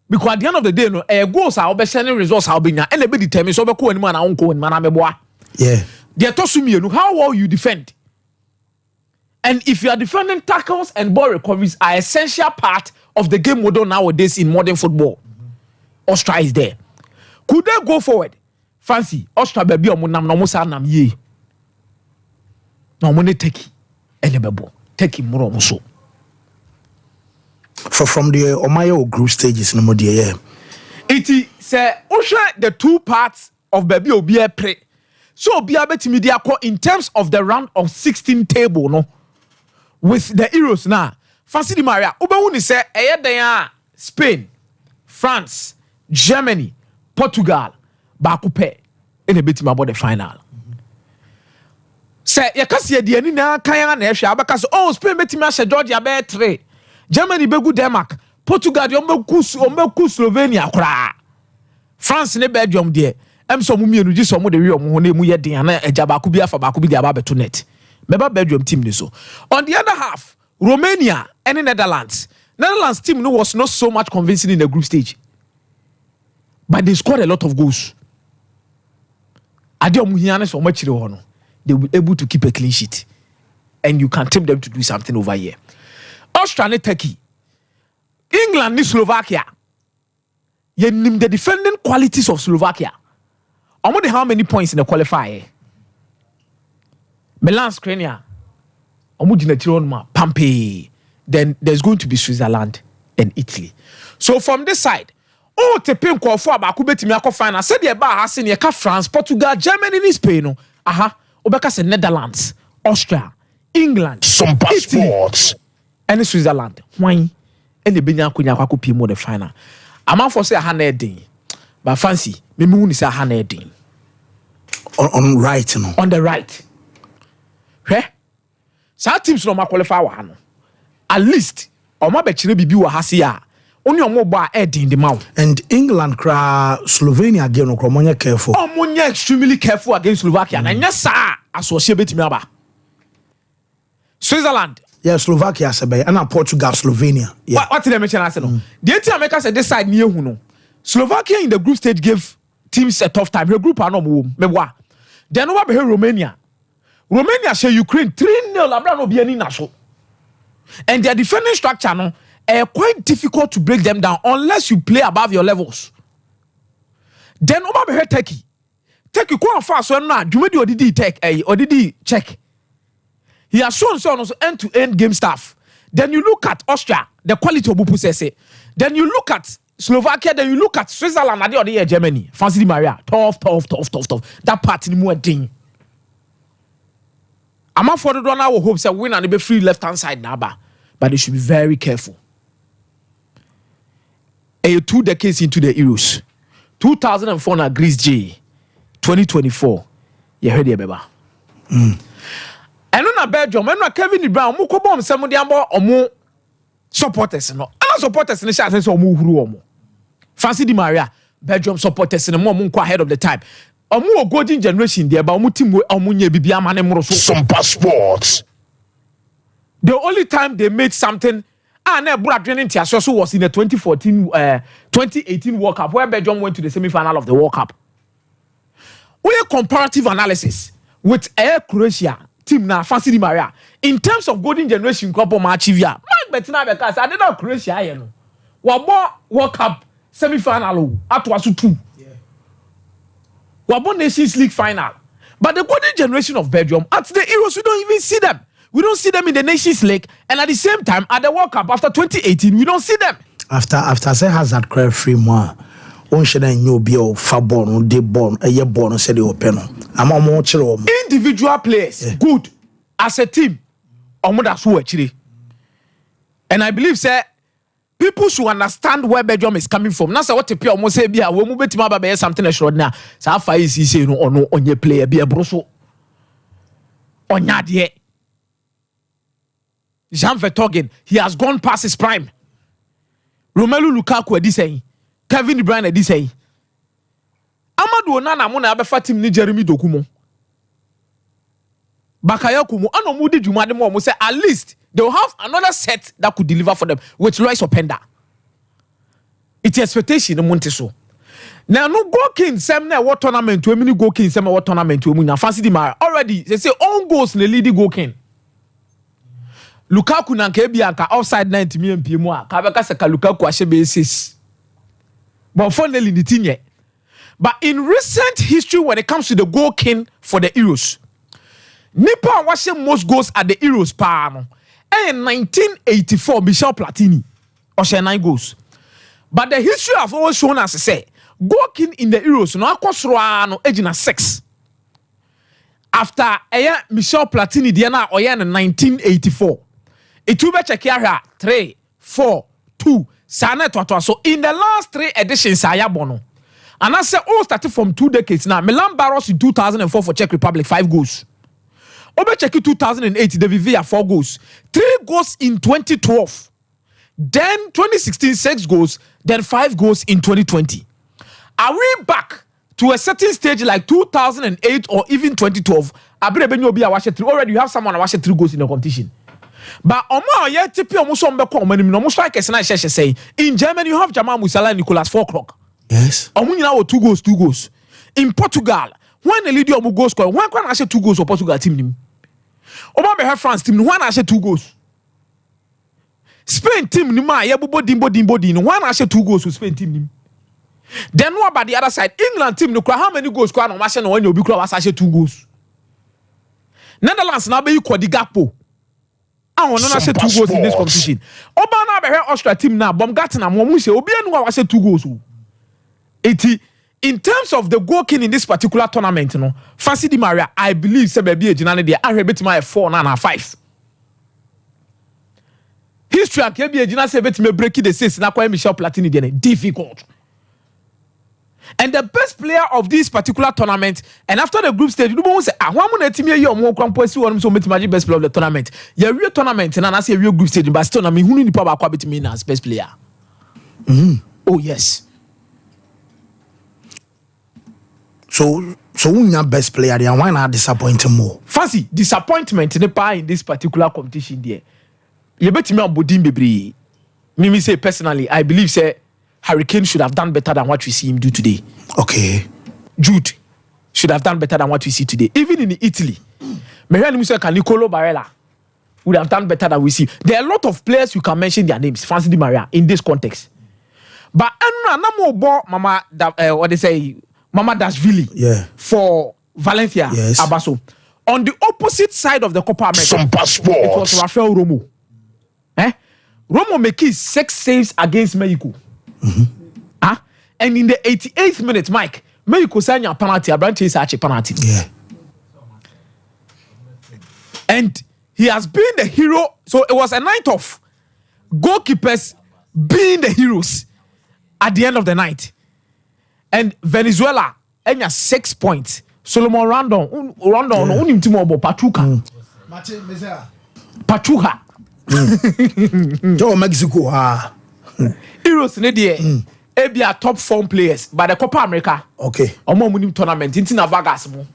Because at the end of the day, no, goals are obesending results how being and they be determined so be ko man and ko man ameboa. Yeah. They are tosumi no how well you defend. And if you are defending, tackles and ball recoveries are essential part of the game model nowadays in modern football. Austria is there. Could they go forward? Fancy Austria baby omunam no musa nam ye. No money take enebebo. Take him more so. From the Omayo group stages no more yeah. It say the two parts of baby obi pre. So obi abetimi dia ko in terms of the round of 16 table no with the Euros now. Fancy the Maria obewu ni say eye den Spain, France, Germany, Portugal ba ko pe e na betimi about the final. Say ye kase de ani na kan na ehwe abaka so oh Spain betimi ahye Georgia be 3. Germany begu Denmark, Portugal de ombeku Slovenia kra. France ne Belgium de emso mu mienu gi so mo de wi omo ho na emu ye den na eja ba ku bi afa ba ku bi de aba beto net. Meba Belgium team ni so. On the other half, Romania and Netherlands. Netherlands team no was not so much convincing in the group stage. But they scored a lot of goals. Ade omo hiane so machire ho no. They will be able to keep a clean sheet. And you can tempt them to do something over here. Austria and Turkey, England and Slovakia. You name the defending qualities of Slovakia. I wonder how many points in the qualifier. Milan, Skriniar, Pampe. Then there's going to be Switzerland and Italy. So from this side, oh, te pin call for about Kubeti final. Said the bar has seen France, Portugal, Germany, Spain. Aha, Obeka said Netherlands, Austria, England, Sompa Sports. And Switzerland, why? And the Benya Kunya Pimo the final. A man for say a hundred day, but fancy, me moon is a hundred day. On right, no. On the right. Hey, some teams no ma qualify one. At least, or my betchine be wa hasia. Only on mobile head in the mouth. And England cry Slovenia again, no Cromonia careful. Oh, Monia extremely careful against Slovakia. And yes, sir, associate me about Switzerland. Yeah, Slovakia sebe and Portugal, Slovenia. Yeah. What did I mention? I said no. The team America said this side near who no. Slovakia in the group stage gave teams a tough time. Her group are no more. Then over here Romania. Romania say Ukraine 3-0. Abra no be any naso. And their defending structure no quite difficult to break them down unless you play above your levels. Then over here Turkey. Turkey go fast so na. You made odidi take odidi check. He has shown some end-to-end game stuff. Then you look at Austria, the quality of Bupu. Then you look at Slovakia, then you look at Switzerland, and the other year Germany. Fancy the Maria. Tough. That part in more thing. I'm not for the one I will hope to win and be free left-hand side now, but they should be very careful. 2 decades into the Euros. 2004 na Greece J. 2024. You heard it, baby. And on a Belgium, and Kevin Brown, Mukobom, some of the Ambo supporters, no. And supporters in the chat says, Omu. Fancy the Maria, Belgium supporters in the moment ahead of the time. Omu golden generation there, but Mutim Omunye Bibiama and Moroso. Sompa Sports. The only time they made something, and Brad so was in the 2018 World Cup, where Belgium went to the semi-final of the World Cup. We have comparative analysis with Croatia. Team na Fancy the Maria in terms of golden generation couple match via Mark Betina because I didn't Croatia you know wabo World Cup semi-final at was 2 wabo Nations League final but the golden generation of Belgium at the Euros we don't even see them. We don't see them in the Nations League and at the same time at the World Cup after 2018 we don't see them. After say Hazard cry free more on should you be a fabon de born a year born said the open. I'm a more individual players good as a team. Actually. And I believe say people should understand where Belgium is coming from. That's what people almost say. Bia we move to something extraordinary. So how far is he saying no on your player be a broso on yadie. Jean Vertonghen, he has gone past his prime. Romelu Lukaku edi say, Kevin De Bruyne edi say. Amadou Onana mo na abefa team ni Jeremy Doku mo. Bakayoko mo ano mo di dwuma de mo say at least they will have another set that could deliver for them with Royce Openda. It's expectation mo nte so. Now no go king sem na what tournament we mini go king sem what tournament we mu na fancy di mara already they say own goals na lead go king. Lukaku na nke bia nka offside 90 million mu a ka beka se ka Lukaku ahye be 6. But finally the thing. But in recent history when it comes to the goal king for the Euros, Nipa watching most goals at the Euros pa no. In 1984 Michel Platini or 9 goals. But the history have always shown us say goal king in the Euros no akosro no age 6. After Michel Platini diana oya in 1984. It will be check here 3, 4, 2. Sana to so in the last 3 editions aya bono. And I say all started from 2 decades now. Milan Barros in 2004 for Czech Republic 5 goals. Obe check 2008 David Villa 4 goals. 3 goals in 2012. Then 2016 6 goals, then 5 goals in 2020. Are we back to a certain stage like 2008 or even 2012? Already you have someone watch 3 goals in the competition. But in Germany you have Jamal Musiala and Nicolas 4 o'clock. Yes. 2 goals. In Portugal, when the leader of goal score, when can I say 2 goals for Portugal team? Obama France team, when I say 2 goals. Spain team, when I say 2 goals for Spain team. Then what about the other side? England team, how many goals score on Martian when you be close? I say 2 goals. Netherlands now be equal the Gakpo. I want to say 2 goals in this competition. Obama be Austria team now, Baumgarten and Momu say Obianu I say 2 goals. In terms of the goal king in this particular tournament, Fancy Di Maria, I believe say be a generally they are bet my 4 and 5. History can be a general say bet me break the 6 na kwa Michel Platini then difficult. And the best player of this particular tournament, and after the group stage, you don't say, I want to team you more composed one so make magic best player of the tournament. Your real tournament, and I say real group stage, but still, I mean, who need the power to me as best player? Oh, yes. So when your best player, they why not disappointing more? Fancy disappointment in this particular competition there. You bet me on Bodin Bebri. Me say personally, I believe say Harry Kane should have done better than what we see him do today. Okay. Jude should have done better than what we see today. Even in Italy, Nicolo Barella would have done better than we see. There are a lot of players you can mention their names, Fancy Di Maria, in this context. But Mama Dashvili for Valencia, yes. Abaso. On the opposite side of the Copa America, Sompa it was Rafael Romo. Romo makes 6 saves against Mexico. And in the 88th minute, Mike, Mexico signed a penalty. Abraham Chase a penalty. Yeah. And he has been the hero. So it was a night of goalkeepers being the heroes at the end of the night. And Venezuela, 6 points. Solomon Rondon, Pachuca. Pachuca. Mexico. Heroes, Ebia top form players by the Copa America. Okay. Omo munim tournament. Inti na Vegas mo.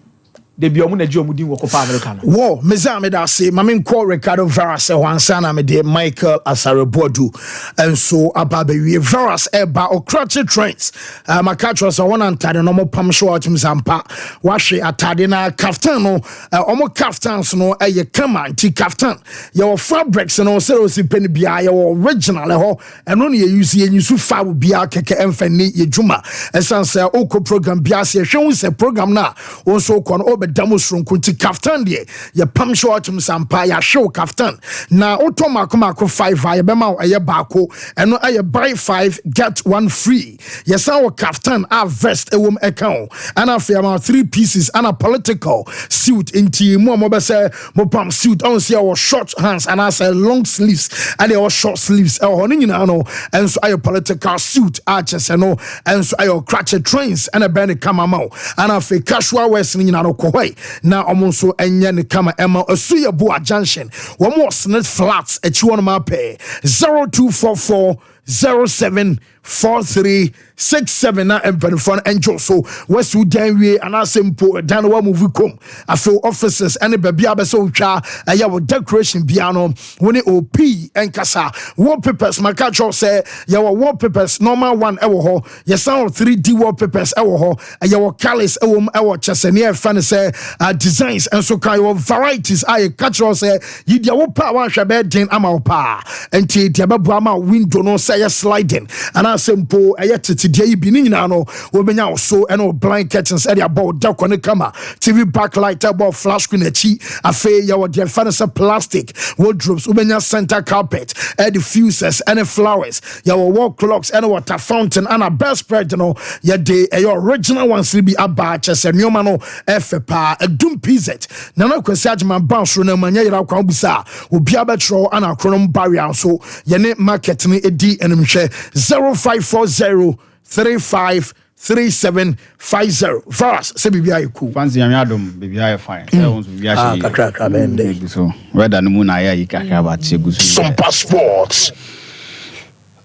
de bi omu na ji omu din wo Copa America no wo meza me da say mame call Ricardo Veras wansa na me de Michael Asarebodu and so ababewie Veras eba okrache trains makatro so won antade no mo pam show atum Sompa wahwe atade na kaftan no omo kaftans no eye kama anti kaftan your fabrics no say o si pen bia your original ho eno no ye use ye nyisu fa bia keke emfani ye dwuma esanse oko program bia se hwe se program na onso ko no obedamo sronkunti kaftan de ye pam show atum Sompa ya show kaftan na otomakoma 5 ya bema eye baako eno eye buy 5 get 1 free yesan wo kaftan a vest ewom account and after about 3 pieces and a political suit into mo be say mo pam suit on see our short hands and I say long sleeves and our short sleeves e ho nyina no and so ayo political suit arches no and so ayo crutch trains and a band come out and after casual wears nyina no ko hoi na omo so enye ne kama ema asuya boa junction one more snit flats at you on my pay 0244 074367 na empanifon enjo so wesu danwie ana sempo dan wa movie kom afo officers and baby abeso twa aya wo decoration bia no woni op enkasa wallpapers makacho say ya wallpapers normal one ewo ho ya sound 3D wallpapers ewo ho aya wo colors ewo chesene e fan say designs and so kai wo varieties I catch say yidia wo pa wan hwe be den ama wo pa enti dia bebu ama window no say sliding and I simple ayetiti dia ibi ni nyina no wo benya so and no blind curtains area about da kone kama TV backlight about flash screen achi afa ya wo dia fanasa plastic wardrobes wo benya center carpet and diffusers and flowers ya wo wall clocks and water fountain and a best spread no ya de your original ones be aba chese nyoma no efepa edum pz na na kwasi agman bounce no manya yira kwa busa obi abetro and akronom barrier so ye ne market ni edi enimhwe 0540 353750 Veras se bibia yiku fancy yamiadom bibia fine se won so bibia she kakra bende so whether no mu na ya yikaka ba chegusu Sompa Sports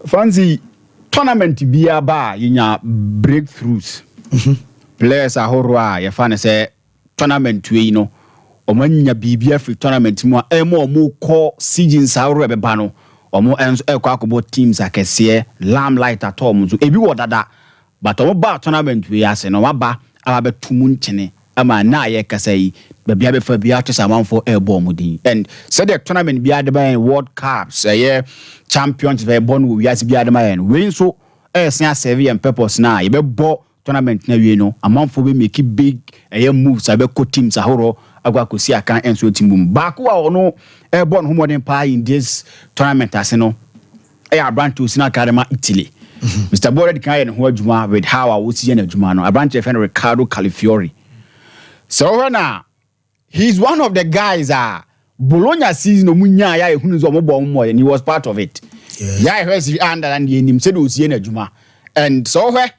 fancy tournament bia ba yinya breakthroughs players ahoro a ye fa ne se tournament we no omanya bibia free tournament mu a emo ko seasons ahoro be ba no omo enso ekwa akobo teams akese limelight atom so ebi wodada but omo ba tournament we ase no waba ababetumu nchene ama na ye kasa yi bia be fa bia twesa manfo ebo omudin and said the tournament bia de by world cups champions be born we ase bia de my we so sen serve and purpose na ye be bo tournament na we no amanfo be make big moves abe ko teams ahoro agwa kosi akan enso timbum baako a ono born ho modern pa in this tournament ase no Branch Usina Academy Italy. Mr. Bored kan ho adwuma with how I would see na adwuma no Branch friend Ricardo Califiori. So na he's one of the guys Bologna season omunya ya ehunu zo mobo mo and he was part of it. Yeah, he was under and him said o see na adwuma. And so where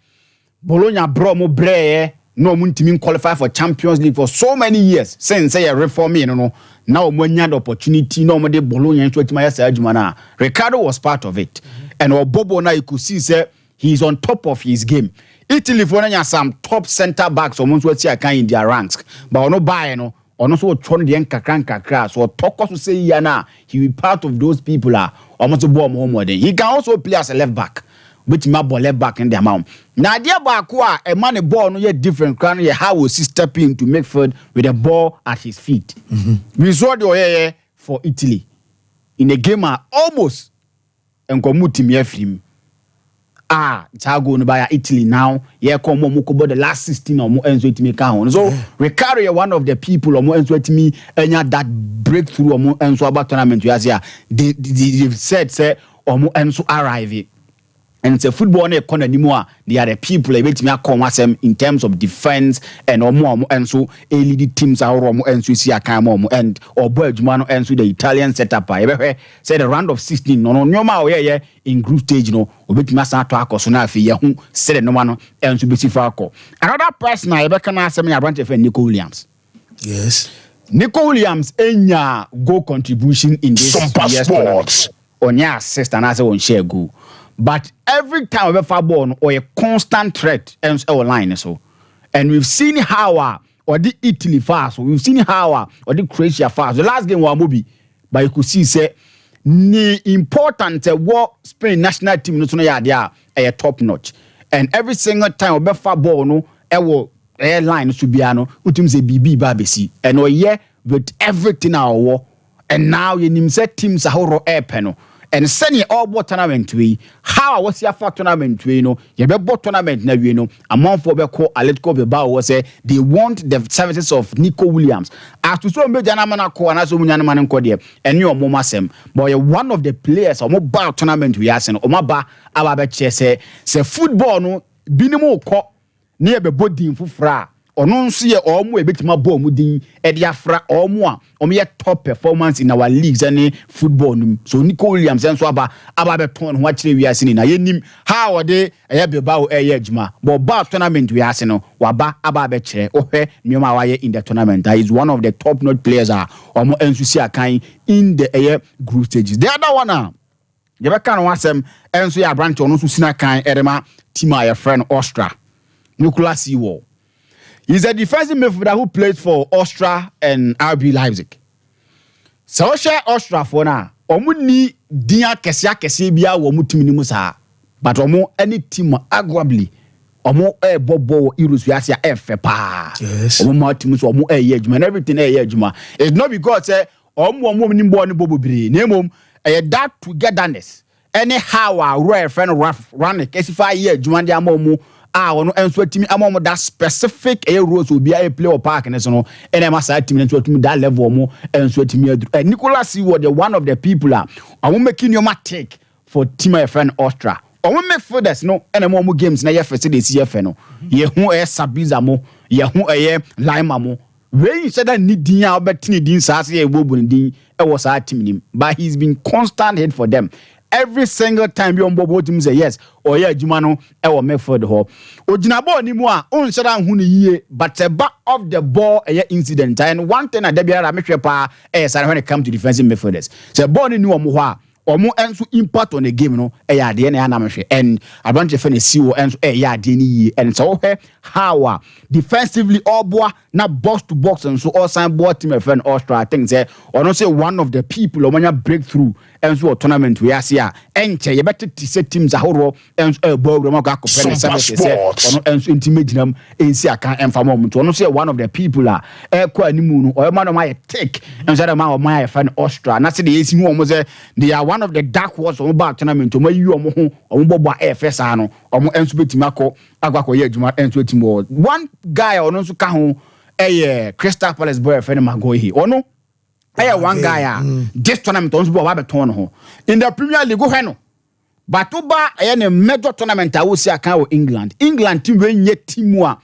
Bologna bro mo bre no muntimi qualify for Champions League for so many years since say reform no now mo nya the opportunity no mo de Bologna into atima ya sa adwuma na Ricardo was part of it and Bobo na you could see say he's on top of his game. Italy for na some top center backs or monso tia kan in their ranks but ono buy no ono so tron de kakra so talk to say ya na he will be part of those people almost bo mo more than he can also play as a left back which my ball left back in the amount. Now, dear Bakua, a man a ball no yet different crown, how will he step in to make food with a ball at his feet? We saw the for Italy in a game almost and commuting him. Chago no by Italy now. Yeah, come on, Mukobo the last 16 or more enzo to make on. So Ricardo, one of the people or more enzo to me, and that breakthrough or more enzo about tournament. They've said, say, or more enzo arrive. And it's a football corner anymore. They are the people wait me come in terms of defense and or more and so a lead teams are and so see a camo and or Bergman and so the Italian setup. I said a round of 16 no in group stage no bit massa to Sonafi who said no one and so be Falco. Another person I can ask me a branch of Nico Williams. Yes. Nico Williams enya goal contribution in this Sompa Sports. On your assist and as on share goal. But every time we have ball or a constant threat ends our line so. And we've seen how or the Italy fast. We've seen how or the Croatia fast. The last game was Mobi, but you could see say the important war Spain national team no there a top notch. And every single time we far ball no airline Subiano, utim say BB Babesi, and we with everything our war. And now you name set teams a horror air panel. And send you all bought tournament we. How was your fat tournament we know? You be bought tournament now you know. A month for be call Atletico Bilbao was say they want the services of Nico Williams. As to so many Janamana ko and so many man ko there. And you mama sem. But you're one of the players or mobile tournament we are saying. Omaba ababe say football no binimo ko near be body in fufra. Ono nso ye omo ebetima ball mu din e de afra omo a omo ye top performance in our leagues and football num so Nico Williams enso aba be ton ho akire wi ase ni na yenim how de e be ba o e ye adwuma but ba tournament wi ase no waba be kire ohwe nyoma wa ye in the tournament. That is one of the top notch players omo enso si akan in the group stages. The other one you be kan wasem enso ya branch ono so sina kan erema team a friend Austria Nicolas Seawall. He's a defensive midfielder who plays for Austria and RB Leipzig. So share Austria for now. Omu ni dia kese bia wo mu team ni musa. But omu any team arguably omu bobo Euros we asia efe pa. Yes. Omu ma team so omu and everything ejuma. It's not because omu ni mbo ni bobo biri. Nemom that togetherness. Anyhow our friend run kesify ejuma dia omu ono enso timi amom that specific roles will be a play or park and so no and I must team enso timi that level mo enso timi adru Nicolas Seaward the one of the people I will making your take for team my friend Austria I will make for this no and more games na ye first dey CF no ye hu Sabiza mo ye hu Lima mo when you said that need din a obetini din sa se e bobu din e was our team nim but he's been constant hit for them. Every single time you on team say yes or yeah Jumano ever make for the hall. Ojinabo ni mo a on shada hu ni yie but a back of the ball incident and one thing that Debiara make sure pa when it comes to defensive midfielders. So ball ni mo ho omo enso impact on the game no ya de na na mehwe and advantage for the CEO enso ya de ni and so how defensively all boy na box to box and so all sign ball team friend Austria I think say or say one of the people omanya breakthrough enso tournament we asia enche ye better say teams ahoro enso ball we go akopere service say ono enso intimate nam ensi aka emfamo mto ono say one of the people kwa animu no o man my take enso that man o my friend Austria na say the esi mu omo say they are one of the dark horse on back tournament to you omo bobo AFS ano omo enso betimi agwakọ ye adwuma enso etimo one guy ono nso ka ho Crystal Palace boy friend Magohi ono one guy this tournament onso bo wa beton ho in the Premier League ho no but oba ne major tournament a wo si aka wo England team we nye team a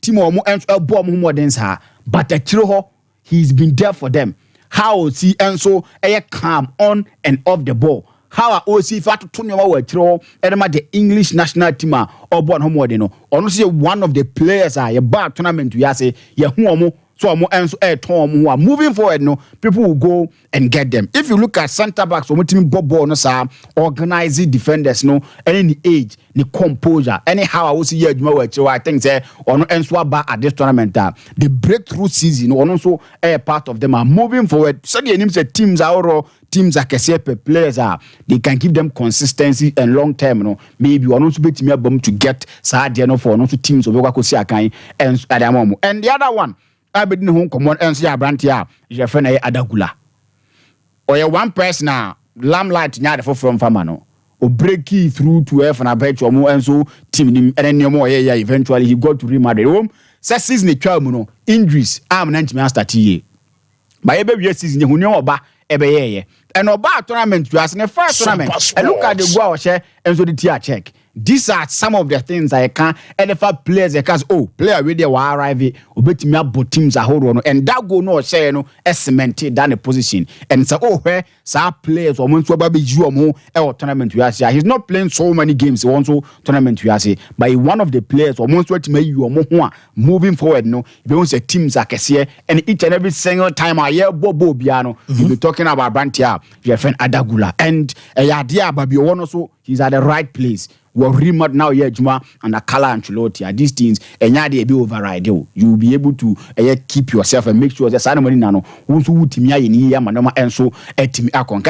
team omo enso bo omo modern sa but akiro ho he's been there for them. How see enso calm on and off the ball. How I see if I to turn your way through the English national team or born homo no. Honestly, one of the players are a bad tournament we say ya who so enso who are moving forward no people will go and get them. If you look at center backs or team ball no sir organizing defenders no any age ni composure anyhow I will see you I think say or no enso ba at this tournament the breakthrough season or also a part of them are moving forward. So the names teams are teams are players they can give them consistency and long term no maybe one also bet me abom to get Sadia no for no teams of Wakosi Akan and Adamomo and the other one I be no home common and see a brand here your friend Adagula or your one person lamplight nyade from Famano or break key through to F and I bet you more and so team and then no more eventually he got to Real Madrid home say season 12 no injuries am 90 master TA by every season you know ba ebe and oba tournament you as in the first tournament and look at the go share and so the tier check. These are some of the things I can and if players because player with the arrive obetimi abo teams ahoro no and that go no share no cemented down the position and so where some players or months about you or tournament we are. He's not playing so many games also tournament we are say, but one of the players or months what make you or moving forward. No, if you want say teams are and each and every single time I hear Bobo Biano, you'll be talking about Brantia, your friend Adagula, and a idea Baby one also he's at the right place. We're remote now here, Juma and a color and Chilotia. These things, and yeah, be override you. You'll be able to keep yourself and make sure that somebody nano who's who Timia in here, Manoma, and so a Tim Akon.